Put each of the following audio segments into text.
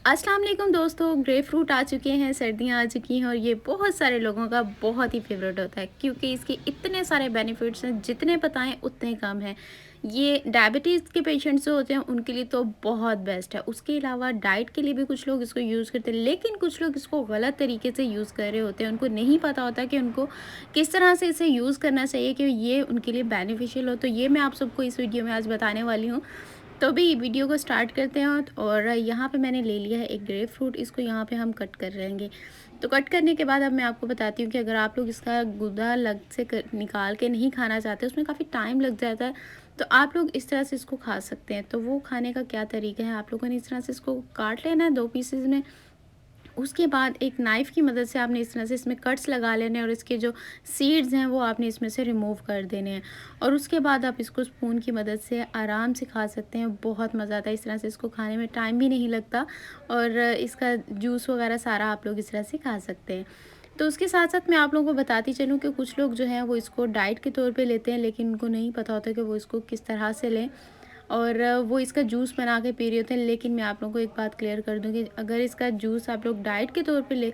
अस्सलाम वालेकुम दोस्तों, ग्रेप फ्रूट आ चुके हैं, सर्दियाँ आ चुकी हैं और ये बहुत सारे लोगों का बहुत ही फेवरेट होता है क्योंकि इसके इतने सारे बेनिफिट्स हैं, जितने बताएं उतने कम हैं। ये डायबिटीज़ के पेशेंट्स जो होते हैं उनके लिए तो बहुत बेस्ट है। उसके अलावा डाइट के लिए भी कुछ लोग इसको यूज़ करते हैं, लेकिन कुछ लोग इसको गलत तरीके से यूज़ कर रहे होते हैं। उनको नहीं पता होता कि उनको किस तरह से इसे यूज़ करना चाहिए कि ये उनके लिए बेनिफिशियल हो। तो ये मैं आप सबको इस वीडियो में आज बताने वाली हूँ। तो अभी वीडियो को स्टार्ट करते हैं और यहाँ पे मैंने ले लिया है एक ग्रेप फ्रूट। इसको यहाँ पे हम कट कर रहेंगे। तो कट करने के बाद अब मैं आपको बताती हूँ कि अगर आप लोग इसका गूदा अलग से निकाल के नहीं खाना चाहते, उसमें काफ़ी टाइम लग जाता है, तो आप लोग इस तरह से इसको खा सकते हैं। तो वो खाने का क्या तरीका है, आप लोगों ने इस तरह से इसको काट लेना है 2 पीसेज़ में। उसके बाद एक नाइफ़ की मदद से आपने इस तरह से इसमें कट्स लगा लेने हैं और इसके जो सीड्स हैं वो आपने इसमें से रिमूव कर देने हैं। और उसके बाद आप इसको स्पून की मदद से आराम से खा सकते हैं। बहुत मज़ा आता है इस तरह से इसको खाने में, टाइम भी नहीं लगता और इसका जूस वगैरह सारा आप लोग इस तरह से खा सकते हैं। तो उसके साथ-साथ मैं आप लोगों को बताती चलूँ कि कुछ लोग जो हैं वो इसको डाइट के तौर पे लेते हैं, लेकिन उनको नहीं पता होता कि वो इसको किस तरह से लें और वो इसका जूस बना के पी रहे होते हैं। लेकिन मैं आप लोगों को एक बात क्लियर कर दूँ कि अगर इसका जूस आप लोग डाइट के तौर पे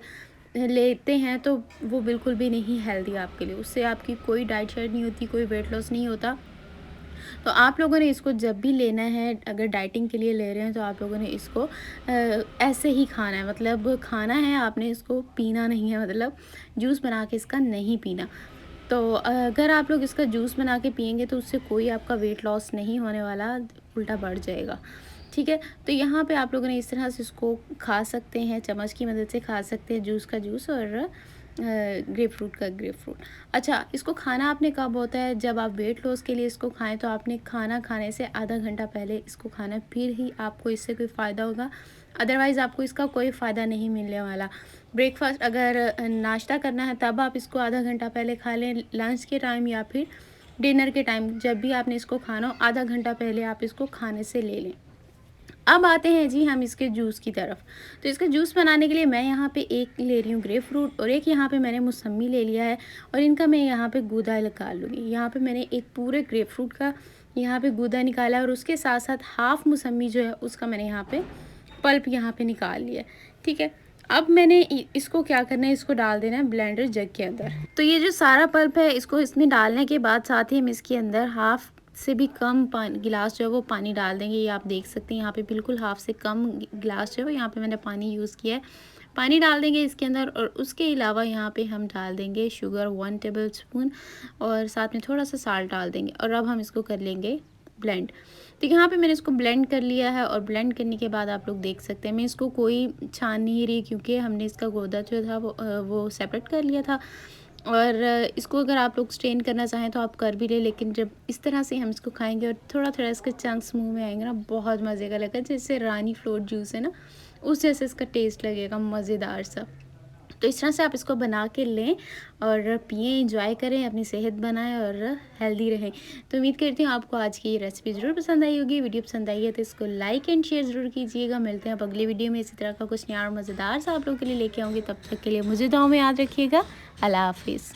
लेते हैं तो वो बिल्कुल भी नहीं हेल्दी आपके लिए। उससे आपकी कोई डाइट शाइट नहीं होती, कोई वेट लॉस नहीं होता। तो आप लोगों ने इसको जब भी लेना है, अगर डाइटिंग के लिए ले रहे हैं तो आप लोगों ने इसको ऐसे ही खाना है, मतलब खाना है, आपने इसको पीना नहीं है, मतलब जूस बना के इसका नहीं पीना। तो अगर आप लोग इसका जूस बना के पिएंगे तो उससे कोई आपका वेट लॉस नहीं होने वाला, उल्टा बढ़ जाएगा। ठीक है, तो यहाँ पे आप लोगों ने इस तरह से इसको खा सकते हैं, चम्मच की मदद से खा सकते हैं, जूस का जूस और ग्रेप फ्रूट का ग्रेप फ्रूट। अच्छा, इसको खाना आपने कब होता है, जब आप वेट लॉस के लिए इसको खाएं तो आपने खाना खाने से आधा घंटा पहले इसको खाना है, फिर ही आपको इससे कोई फ़ायदा होगा। अदरवाइज़ आपको इसका कोई फ़ायदा नहीं मिलने वाला। ब्रेकफास्ट अगर नाश्ता करना है तब आप इसको आधा घंटा पहले खा लें, लंच के टाइम या फिर डिनर के टाइम, जब भी आपने इसको खाना हो आधा घंटा पहले आप इसको खाने से ले लें। अब आते हैं जी हम इसके जूस की तरफ। तो इसका जूस बनाने के लिए मैं यहाँ पे एक ले रही हूँ ग्रेप फ्रूट और एक यहाँ पे मैंने मौसम्मी ले लिया है और इनका मैं यहाँ पे गूदा निकाल लूँगी। यहाँ पे मैंने एक पूरे ग्रेप फ्रूट का यहाँ पे गूदा निकाला है और उसके साथ साथ हाफ़ मौसम्मी जो है उसका मैंने यहाँ पे पल्प यहाँ पे निकाल लिया है। ठीक है, अब मैंने इसको क्या करना है, इसको डाल देना है ब्लेंडर जग के अंदर। तो ये जो सारा पल्प है इसको इसमें डालने के बाद साथ ही हम इसके अंदर हाफ़ से भी कम पानी गिलास जो है वो पानी डाल देंगे। ये आप देख सकते हैं यहाँ पे बिल्कुल हाफ़ से कम गिलास जो है यहाँ पे मैंने पानी यूज़ किया है। पानी डाल देंगे इसके अंदर और उसके अलावा यहाँ पे हम डाल देंगे शुगर 1 टेबल स्पून और साथ में थोड़ा सा साल्ट डाल देंगे और अब हम इसको कर लेंगे ब्लेंड। तो यहाँ पे मैंने इसको ब्लेंड कर लिया है और ब्लेंड करने के बाद आप लोग देख सकते हैं मैं इसको कोई छान नहीं रही क्योंकि हमने इसका गोदा जो था वो सेपरेट कर लिया था। और इसको अगर आप लोग स्ट्रेन करना चाहें तो आप कर भी लें, लेकिन जब इस तरह से हम इसको खाएंगे और थोड़ा थोड़ा इसके चंक्स मुंह में आएंगे ना, बहुत मज़े का लगेगा। जैसे रानी फ्रूट जूस है ना, उस जैसे इसका टेस्ट लगेगा, मज़ेदार सा। तो इस तरह से आप इसको बना के लें और पिएं, एंजॉय करें, अपनी सेहत बनाएं और हेल्दी रहें। तो उम्मीद करती हूँ आपको आज की ये रेसिपी ज़रूर पसंद आई होगी। वीडियो पसंद आई है तो इसको लाइक एंड शेयर ज़रूर कीजिएगा। मिलते हैं अब अगली वीडियो में इसी तरह का कुछ नया और मज़ेदार सा आप लोगों के लिए लेके आऊँगी। तब तक के लिए मुझे दुआ में याद रखिएगा। अल्लाह हाफिज़।